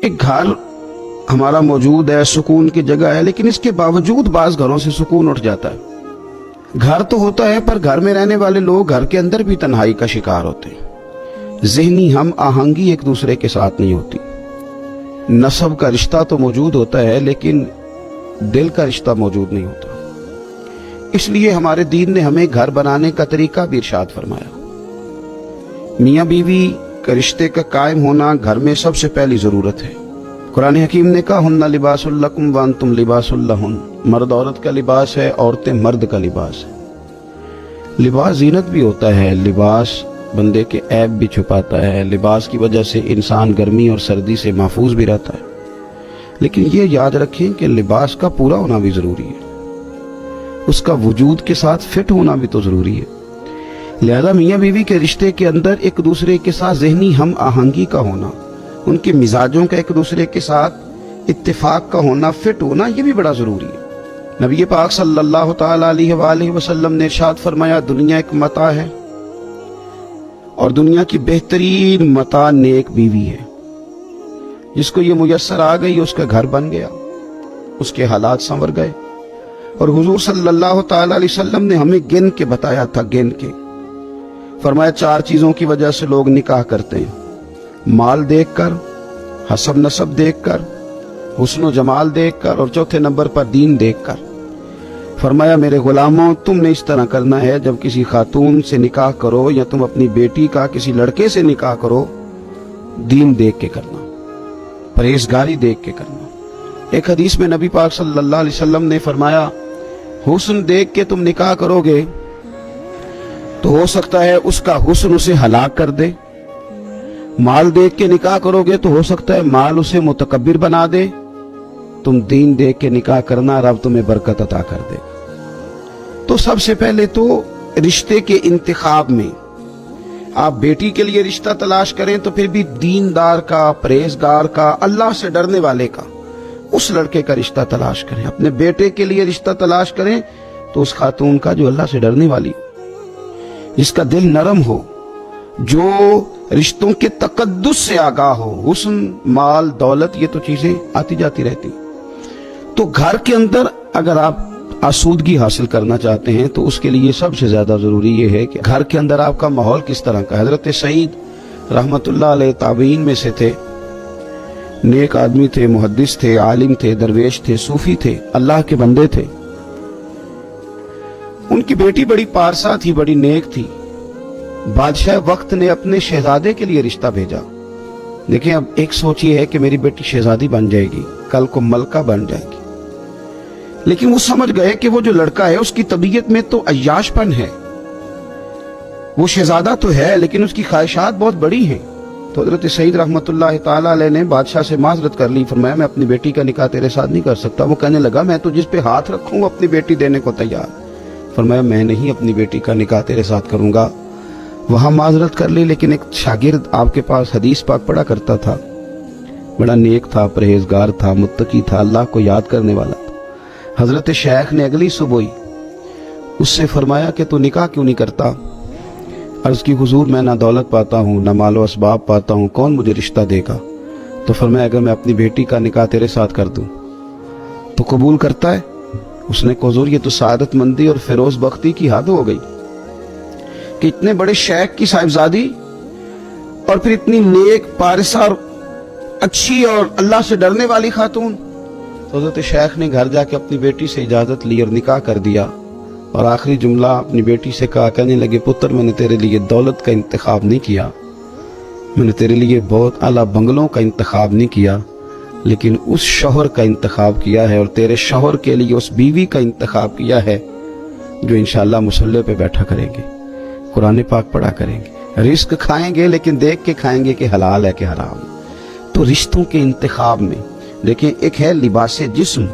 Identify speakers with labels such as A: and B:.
A: ایک گھر ہمارا موجود ہے، سکون کی جگہ ہے، لیکن اس کے باوجود بعض گھروں سے سکون اٹھ جاتا ہے۔ گھر تو ہوتا ہے پر گھر میں رہنے والے لوگ گھر کے اندر بھی تنہائی کا شکار ہوتے ہیں۔ ذہنی ہم آہنگی ایک دوسرے کے ساتھ نہیں ہوتی۔ نسب کا رشتہ تو موجود ہوتا ہے لیکن دل کا رشتہ موجود نہیں ہوتا۔ اس لیے ہمارے دین نے ہمیں گھر بنانے کا طریقہ بھی ارشاد فرمایا۔ میاں بیوی کا رشتے کا قائم ہونا گھر میں سب سے پہلی ضرورت ہے۔ قرآن حکیم نے کہا ہن لباس لکم وانتم لباس لہن، مرد عورت کا لباس ہے، عورتیں مرد کا لباس ہے۔ لباس زینت بھی ہوتا ہے، لباس بندے کے عیب بھی چھپاتا ہے، لباس کی وجہ سے انسان گرمی اور سردی سے محفوظ بھی رہتا ہے، لیکن یہ یاد رکھیں کہ لباس کا پورا ہونا بھی ضروری ہے، اس کا وجود کے ساتھ فٹ ہونا بھی تو ضروری ہے۔ لہذا میاں بیوی کے رشتے کے اندر ایک دوسرے کے ساتھ ذہنی ہم آہنگی کا ہونا، ان کے مزاجوں کا ایک دوسرے کے ساتھ اتفاق کا ہونا، فٹ ہونا، یہ بھی بڑا ضروری ہے۔ نبی پاک صلی اللہ تعالی علیہ وآلہ وسلم نے ارشاد فرمایا دنیا ایک متاع ہے اور دنیا کی بہترین متاع نیک بیوی ہے۔ جس کو یہ میسر آ گئی اس کا گھر بن گیا، اس کے حالات سنور گئے۔ اور حضور صلی اللہ تعالی علیہ وسلم نے ہمیں گن کے بتایا تھا، گن کے فرمایا 4 چیزوں کی وجہ سے لوگ نکاح کرتے ہیں: مال دیکھ کر، حسب نسب دیکھ کر، حسن و جمال دیکھ کر، اور چوتھے نمبر پر دین دیکھ کر۔ فرمایا میرے غلاموں تم نے اس طرح کرنا ہے، جب کسی خاتون سے نکاح کرو یا تم اپنی بیٹی کا کسی لڑکے سے نکاح کرو، دین دیکھ کے کرنا، پرہیزگاری دیکھ کے کرنا۔ ایک حدیث میں نبی پاک صلی اللہ علیہ وسلم نے فرمایا حسن دیکھ کے تم نکاح کرو گے تو ہو سکتا ہے اس کا حسن اسے ہلاک کر دے، مال دیکھ کے نکاح کرو گے تو ہو سکتا ہے مال اسے متکبر بنا دے، تم دین دیکھ کے نکاح کرنا، رب تمہیں برکت عطا کر دے۔ تو سب سے پہلے تو رشتے کے انتخاب میں آپ بیٹی کے لیے رشتہ تلاش کریں تو پھر بھی دیندار کا، پرہیزگار کا، اللہ سے ڈرنے والے کا، اس لڑکے کا رشتہ تلاش کریں۔ اپنے بیٹے کے لیے رشتہ تلاش کریں تو اس خاتون کا جو اللہ سے ڈرنے والی ہو، جس کا دل نرم ہو، جو رشتوں کے تقدس سے آگاہ ہو۔ حسن، مال، دولت، یہ تو چیزیں آتی جاتی رہتی۔ تو گھر کے اندر اگر آپ آسودگی حاصل کرنا چاہتے ہیں تو اس کے لیے سب سے زیادہ ضروری یہ ہے کہ گھر کے اندر آپ کا ماحول کس طرح کا۔ حضرت سعید رحمت اللہ علیہ تابعین میں سے تھے، نیک آدمی تھے، محدث تھے، عالم تھے، درویش تھے، صوفی تھے، اللہ کے بندے تھے۔ ان کی بیٹی بڑی پارسا تھی، بڑی نیک تھی۔ بادشاہ وقت نے اپنے شہزادے کے لیے رشتہ بھیجا۔ دیکھیں اب ایک سوچ یہ ہے کہ میری بیٹی شہزادی بن جائے گی، کل کو ملکہ بن جائے گی، لیکن وہ سمجھ گئے کہ وہ جو لڑکا ہے اس کی طبیعت میں تو عیاش پن ہے، وہ شہزادہ تو ہے لیکن اس کی خواہشات بہت بڑی ہیں۔ تو حضرت سعید رحمت اللہ تعالی علیہ نے بادشاہ سے معذرت کر لی، فرمایا میں اپنی بیٹی کا نکاح تیرے ساتھ نہیں کر سکتا۔ وہ کہنے لگا میں تو جس پہ ہاتھ رکھوں وہ اپنی بیٹی دینے کو تیار۔ فرمایا میں نہیں اپنی بیٹی کا نکاح تیرے ساتھ کروں گا۔ وہاں معذرت کر لی، لیکن ایک شاگرد آپ کے پاس حدیث پاک پڑھا کرتا تھا، بڑا نیک تھا، پرہیزگار تھا، متقی تھا، اللہ کو یاد کرنے والا تھا۔ حضرت شیخ نے اگلی صبح اس سے فرمایا کہ تو نکاح کیوں نہیں کرتا؟ عرض کی حضور میں نہ دولت پاتا ہوں، نہ مال و اسباب پاتا ہوں، کون مجھے رشتہ دے گا؟ تو فرمایا اگر میں اپنی بیٹی کا نکاح تیرے ساتھ کر دوں تو قبول کرتا ہے؟ اس نے کہا حضور یہ تو سعادت مندی اور فیروز بختی کی حد ہو گئی کہ اتنے بڑے شیخ کی صاحبزادی اور پھر اتنی نیک، پارسا اور اچھی اور اللہ سے ڈرنے والی خاتون۔ تو حضرت شیخ نے گھر جا کے اپنی بیٹی سے اجازت لی اور نکاح کر دیا، اور آخری جملہ اپنی بیٹی سے کہا، کہنے لگے پتر میں نے تیرے لیے دولت کا انتخاب نہیں کیا، میں نے تیرے لیے بہت اعلیٰ بنگلوں کا انتخاب نہیں کیا، لیکن اس شوہر کا انتخاب کیا ہے، اور تیرے شوہر کے لیے اس بیوی کا انتخاب کیا ہے جو انشاءاللہ مصلی پہ بیٹھا کریں گے، قرآن پاک پڑھا کریں گے، رزق کھائیں گے لیکن دیکھ کے کھائیں گے کہ حلال ہے کہ حرام۔ تو رشتوں کے انتخاب میں دیکھیں، ایک ہے لباس جسم،